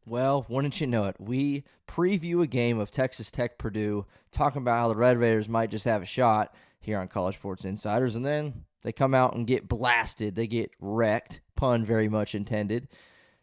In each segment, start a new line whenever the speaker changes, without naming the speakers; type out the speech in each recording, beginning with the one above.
Well, wouldn't you know it? We preview a game of Texas Tech Purdue, talking about how the Red Raiders might just have a shot here on College Sports Insiders, and then they come out and get blasted. They get wrecked, pun very much intended.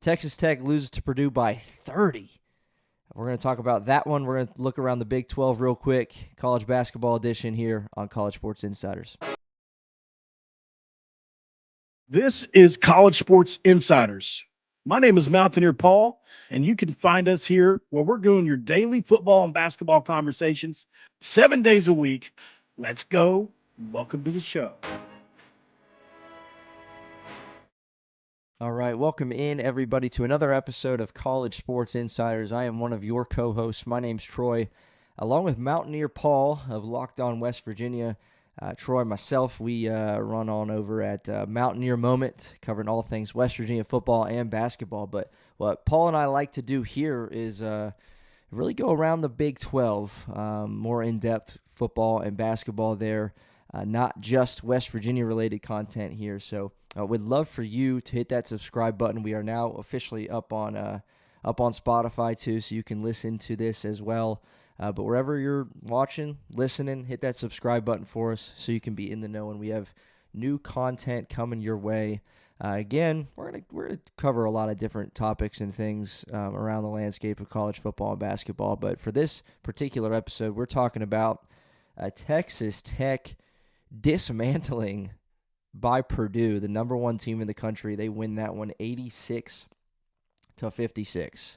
Texas Tech loses to Purdue by 30. We're going to talk about that one. We're going to look around the Big 12 real quick. College basketball edition here on College Sports Insiders.
This is College Sports Insiders. My name is Mountaineer Paul, and you can find us here where we're doing your daily football and basketball conversations 7 days a week. Let's go. Welcome to the show.
All right, welcome in, everybody, to another episode of College Sports Insiders. I am one of your co-hosts. My name's Troy, along with Mountaineer Paul of Locked On West Virginia. Troy and myself, we run on over at Mountaineer Moment, covering all things West Virginia football and basketball. But what Paul and I like to do here is really go around the Big 12, more in-depth football and basketball there, not just West Virginia-related content here. So we'd love for you to hit that subscribe button. We are now officially up on Spotify too, so you can listen to this as well. But wherever you're watching, listening, hit that subscribe button for us so you can be in the know when we have new content coming your way. Again, we're gonna cover a lot of different topics and things around the landscape of college football and basketball. But for this particular episode, we're talking about Texas Tech dismantling by Purdue, the number one team in the country. They win that one 86-56.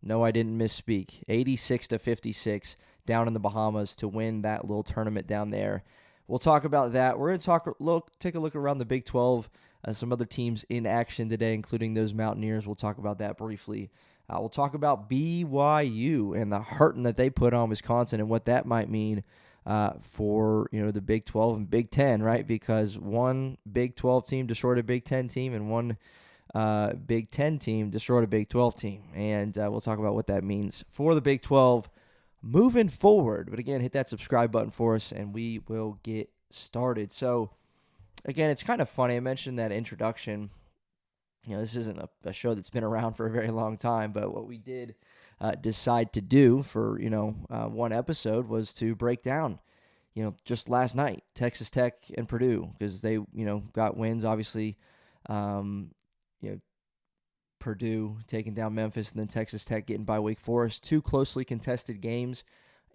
No, I didn't misspeak. 86-56 down in the Bahamas to win that little tournament down there. We'll talk about that. We're going to take a look around the Big 12, some other teams in action today, including those Mountaineers. We'll talk about that briefly. We'll talk about BYU and the hurting that they put on Wisconsin and what that might mean for the Big 12 and Big 10, right? Because one Big 12 team destroyed a Big 10 team, and one Big 10 team destroyed a Big 12 team. And we'll talk about what that means for the Big 12 moving forward. But again, hit that subscribe button for us, and we will get started. So, again, it's kind of funny. I mentioned that introduction. This isn't a show that's been around for a very long time, but what we did decide to do for, one episode was to break down, just last night, Texas Tech and Purdue, because they, got wins, obviously. Purdue taking down Memphis, and then Texas Tech getting by Wake Forest. Two closely contested games,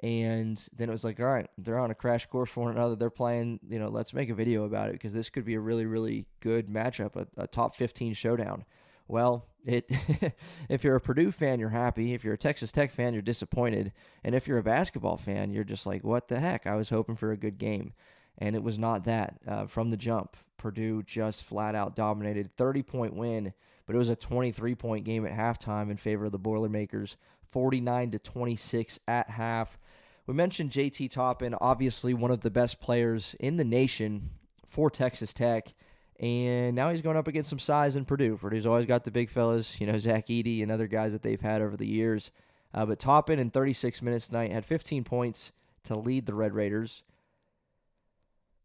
and then it was like, all right, they're on a crash course for one another. They're playing, let's make a video about it because this could be a really, really good matchup, a top 15 showdown. Well, if you're a Purdue fan, you're happy. If you're a Texas Tech fan, you're disappointed. And if you're a basketball fan, you're just like, what the heck? I was hoping for a good game. And it was not that from the jump. Purdue just flat out dominated. 30-point win, but it was a 23-point game at halftime in favor of the Boilermakers. 49-26 at half. We mentioned JT Toppin, obviously one of the best players in the nation for Texas Tech. And now he's going up against some size in Purdue. Purdue's always got the big fellas, Zach Edey and other guys that they've had over the years. But Toppin in 36 minutes tonight had 15 points to lead the Red Raiders.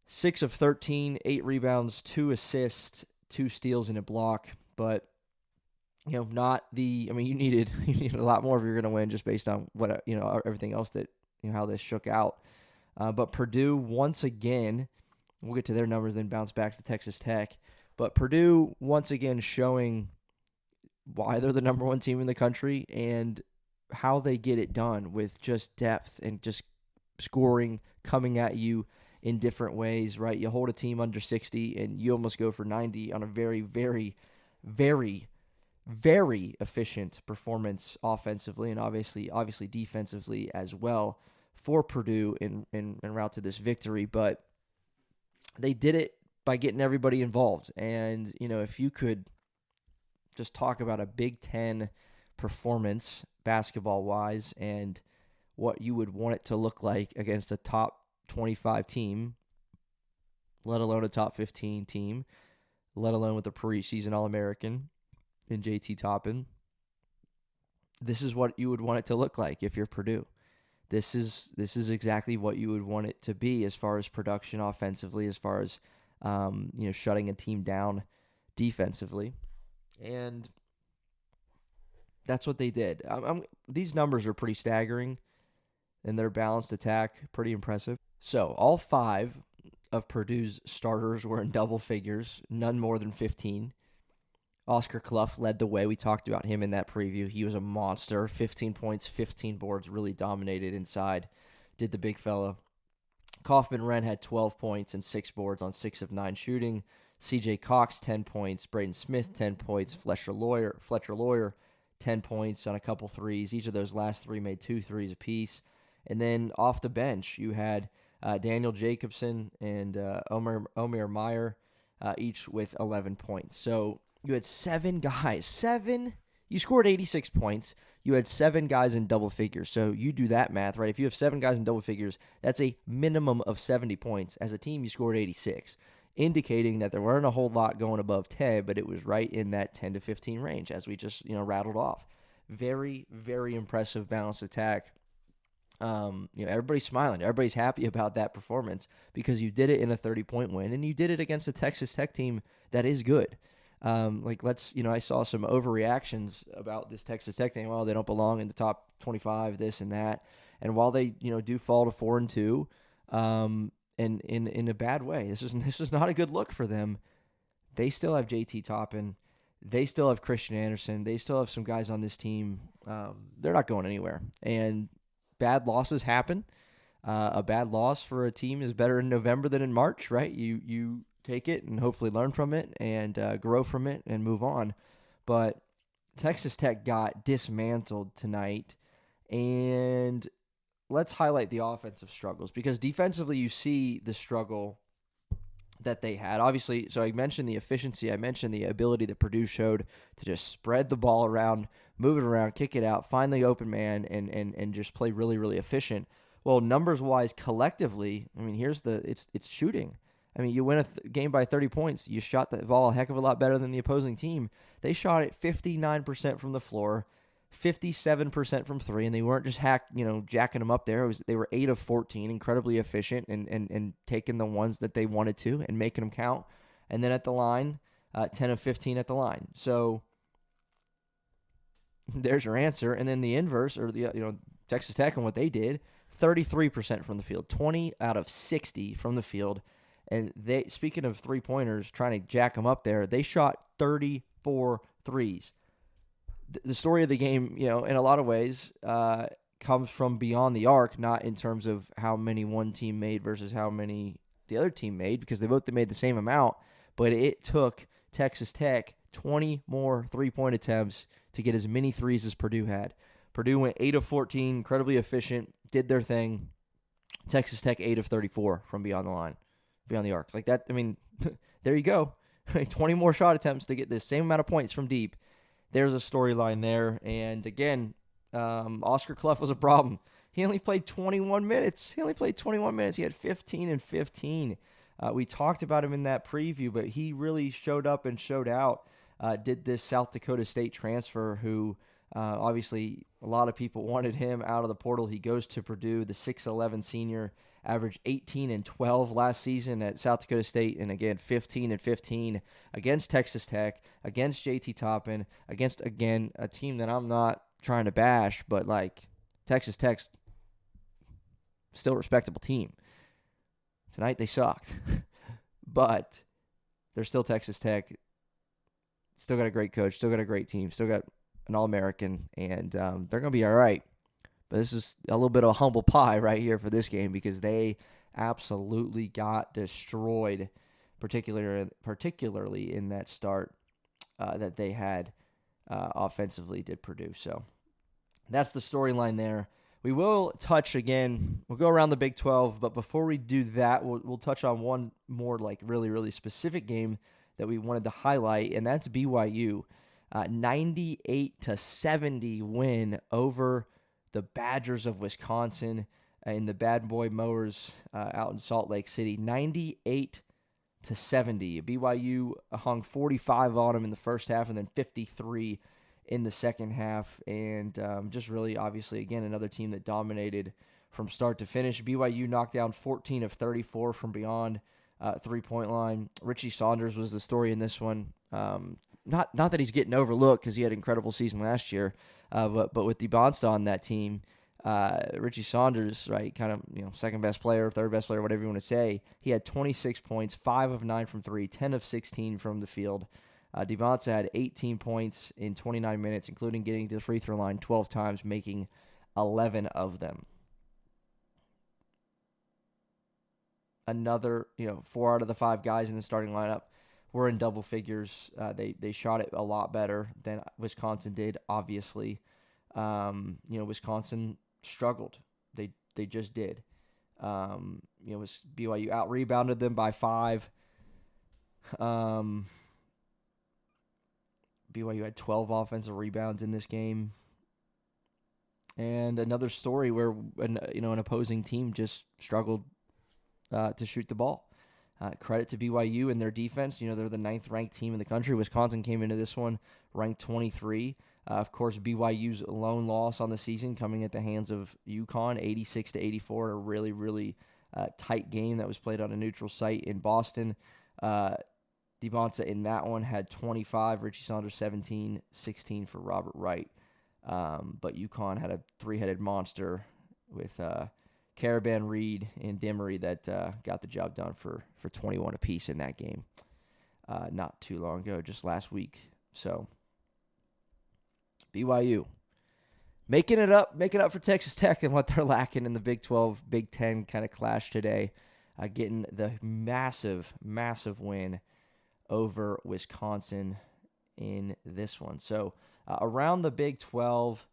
6 of 13, 8 rebounds, 2 assists, 2 steals, and a block. But, not the. I mean, you needed a lot more if you're going to win, just based on what everything else that how this shook out. But Purdue once again, we'll get to their numbers, then bounce back to Texas Tech. But Purdue once again showing why they're the number one team in the country and how they get it done with just depth and just scoring coming at you in different ways, right? You hold a team under 60 and you almost go for 90 on a very, very, very, very efficient performance offensively and obviously defensively as well for Purdue in route to this victory. But they did it by getting everybody involved. And, if you could just talk about a Big Ten performance basketball-wise and what you would want it to look like against a top 25 team, let alone a top 15 team, let alone with a preseason All-American in JT Toppin. This is what you would want it to look like if you're Purdue. This is exactly what you would want it to be as far as production offensively, as far as shutting a team down defensively. And That's what they did. These numbers are pretty staggering, and their balanced attack, pretty impressive. So all 5 of Purdue's starters were in double figures, none more than 15. Oscar Clough led the way. We talked about him in that preview. He was a monster. 15 points, 15 boards, really dominated inside. Did the big fella. Kaufman-Wren had 12 points and 6 boards on 6 of 9 shooting. C.J. Cox, 10 points. Braden Smith, 10 points. Fletcher Lawyer, 10 points on a couple threes. Each of those last 3 made 2 threes apiece. And then off the bench, you had Daniel Jacobson and Omer Meyer, each with 11 points. So you had 7 guys. You scored 86 points. You had 7 guys in double figures. So you do that math, right? If you have 7 guys in double figures, that's a minimum of 70 points. As a team, you scored 86, indicating that there weren't a whole lot going above 10, but it was right in that 10 to 15 range, as we just rattled off. Very, very impressive balanced attack. Everybody's smiling. Everybody's happy about that performance because you did it in a 30-point win, and you did it against a Texas Tech team that is good. I saw some overreactions about this Texas Tech thing. Well, they don't belong in the top 25, this and that. And while they, do fall to 4-2, and in a bad way, this is not a good look for them. They still have JT Toppin. They still have Christian Anderson. They still have some guys on this team. They're not going anywhere. And bad losses happen. A bad loss for a team is better in November than in March, right? You take it and hopefully learn from it and grow from it and move on. But Texas Tech got dismantled tonight, and let's highlight the offensive struggles because defensively you see the struggle that they had. Obviously, so I mentioned the efficiency. I mentioned the ability that Purdue showed to just spread the ball around, move it around, kick it out, find the open man, and just play really, really efficient. Well, numbers-wise, collectively, it's shooting. You win a game by 30 points. You shot the ball a heck of a lot better than the opposing team. They shot it 59% from the floor, 57% from 3, and they weren't just jacking them up there. They were 8 of 14, incredibly efficient, and taking the ones that they wanted to and making them count. And then at the line, 10 of 15 at the line. So there's your answer. And then the inverse, or Texas Tech and what they did, 33% from the field, 20 out of 60 from the field. And they, speaking of three-pointers, trying to jack them up there, they shot 34 threes. The story of the game, in a lot of ways, comes from beyond the arc, not in terms of how many one team made versus how many the other team made, because they both made the same amount. But it took Texas Tech 20 more three-point attempts to get as many threes as Purdue had. Purdue went 8 of 14, incredibly efficient, did their thing. Texas Tech 8 of 34 from beyond the line. Beyond the arc. Like that, there you go. 20 more shot attempts to get the same amount of points from deep. There's a storyline there. And again, Oscar Clough was a problem. He only played 21 minutes. He had 15 and 15. We talked about him in that preview, but he really showed up and showed out. Did this South Dakota State transfer who obviously a lot of people wanted him out of the portal. He goes to Purdue, the 6'11 senior. Averaged 18 and 12 last season at South Dakota State, and again 15 and 15 against Texas Tech, against JT Toppin, against again a team that I'm not trying to bash, but like Texas Tech's still a respectable team. Tonight they sucked, but they're still Texas Tech. Still got a great coach, still got a great team, still got an All-American, and they're gonna be all right. But this is a little bit of a humble pie right here for this game because they absolutely got destroyed, particularly in that start that they had offensively, did Purdue. So that's the storyline there. We will touch again. We'll go around the Big 12, but before we do that, we'll touch on one more really, really specific game that we wanted to highlight, and that's BYU. 98-70 win over the Badgers of Wisconsin in the Bad Boy Mowers out in Salt Lake City. 98-70. BYU hung 45 on them in the first half and then 53 in the second half. And just really, obviously, again, another team that dominated from start to finish. BYU knocked down 14 of 34 from beyond three-point line. Richie Saunders was the story in this one. not that he's getting overlooked because he had an incredible season last year, but with DeBonsta on that team, Richie Saunders, right, kind of second best player, third best player, whatever you want to say. He had 26 points, 5 of 9 from 3, 10 of 16 from the field. DeBonsta had 18 points in 29 minutes, including getting to the free throw line 12 times, making 11 of them. Another, 4 out of the 5 guys in the starting lineup were in double figures. They shot it a lot better than Wisconsin did, obviously. Wisconsin struggled. They just did. BYU out-rebounded them by 5. BYU had 12 offensive rebounds in this game. And another story where an opposing team just struggled to shoot the ball. Credit to BYU and their defense. They're the 9th ranked team in the country. Wisconsin came into this one ranked 23. Of course, BYU's lone loss on the season coming at the hands of UConn, 86-84, a really, really tight game that was played on a neutral site in Boston. DeBonsta in that one had 25, Richie Saunders 17, 16 for Robert Wright. But UConn had a 3-headed monster with Caravan, Reed, and Demery that got the job done for 21 apiece in that game not too long ago, just last week. So BYU making it up for Texas Tech and what they're lacking in the Big 12, Big 10 kind of clash today, getting the massive, massive win over Wisconsin in this one. So around the Big 12,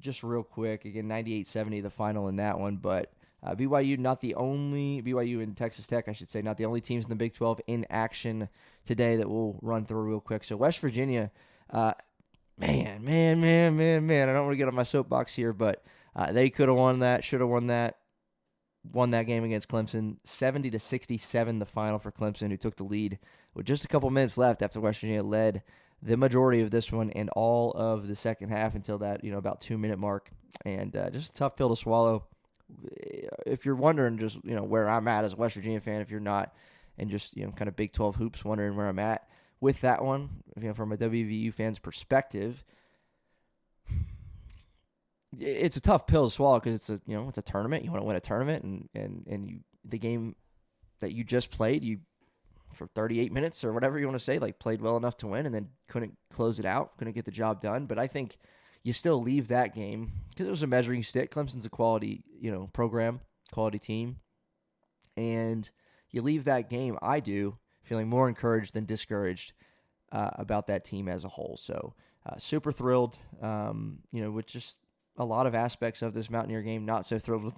just real quick, again, 98-70 the final in that one, but BYU and Texas Tech, I should say, not the only teams in the Big 12 in action today that we'll run through real quick. So West Virginia, man, I don't want to get on my soapbox here, but they could have won that, should have won that game against Clemson. 70-67 the final for Clemson, who took the lead with just a couple minutes left after West Virginia led the majority of this one and all of the second half until that, about 2-minute mark. And just a tough pill to swallow. If you're wondering just, where I'm at as a West Virginia fan, if you're not, and just, kind of Big 12 hoops, wondering where I'm at with that one, from a WVU fan's perspective, it's a tough pill to swallow because it's a tournament. You want to win a tournament, and the game that you just played, you for 38 minutes or whatever you want to say, played well enough to win and then couldn't close it out, couldn't get the job done. But I think you still leave that game because it was a measuring stick. Clemson's a quality, program, quality team. And you leave that game, I do, feeling more encouraged than discouraged about that team as a whole. So super thrilled, with just a lot of aspects of this Mountaineer game. Not so thrilled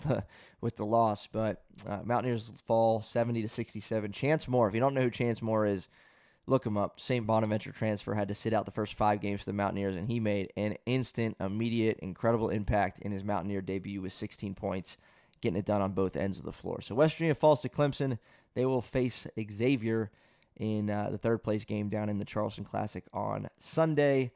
with the loss, but Mountaineers fall 70-67. Chance Moore, if you don't know who Chance Moore is, look him up. St. Bonaventure transfer, had to sit out the first 5 games for the Mountaineers, and he made an instant, immediate, incredible impact in his Mountaineer debut with 16 points, getting it done on both ends of the floor. So West Virginia falls to Clemson. They will face Xavier in the third-place game down in the Charleston Classic on Sunday.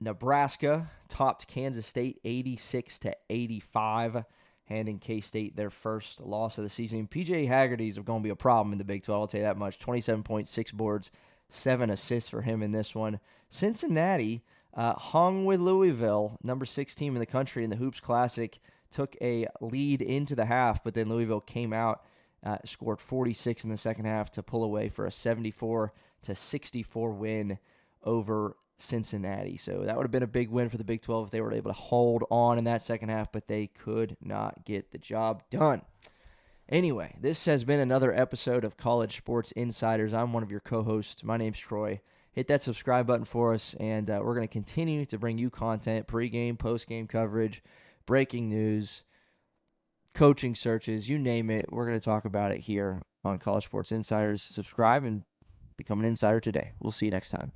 Nebraska topped Kansas State 86-85, handing K-State their first loss of the season. PJ Haggerty's going to be a problem in the Big 12, I'll tell you that much. 27.6 boards, 7 assists for him in this one. Cincinnati hung with Louisville, number 6 team in the country in the Hoops Classic, took a lead into the half, but then Louisville came out, scored 46 in the second half to pull away for a 74-64 win over Cincinnati. So that would have been a big win for the Big 12 if they were able to hold on in that second half, but they could not get the job done. Anyway, this has been another episode of College Sports Insiders. I'm one of your co-hosts. My name's Troy. Hit that subscribe button for us, and we're going to continue to bring you content, pregame, postgame coverage, breaking news, coaching searches, you name it. We're going to talk about it here on College Sports Insiders. Subscribe and become an insider today. We'll see you next time.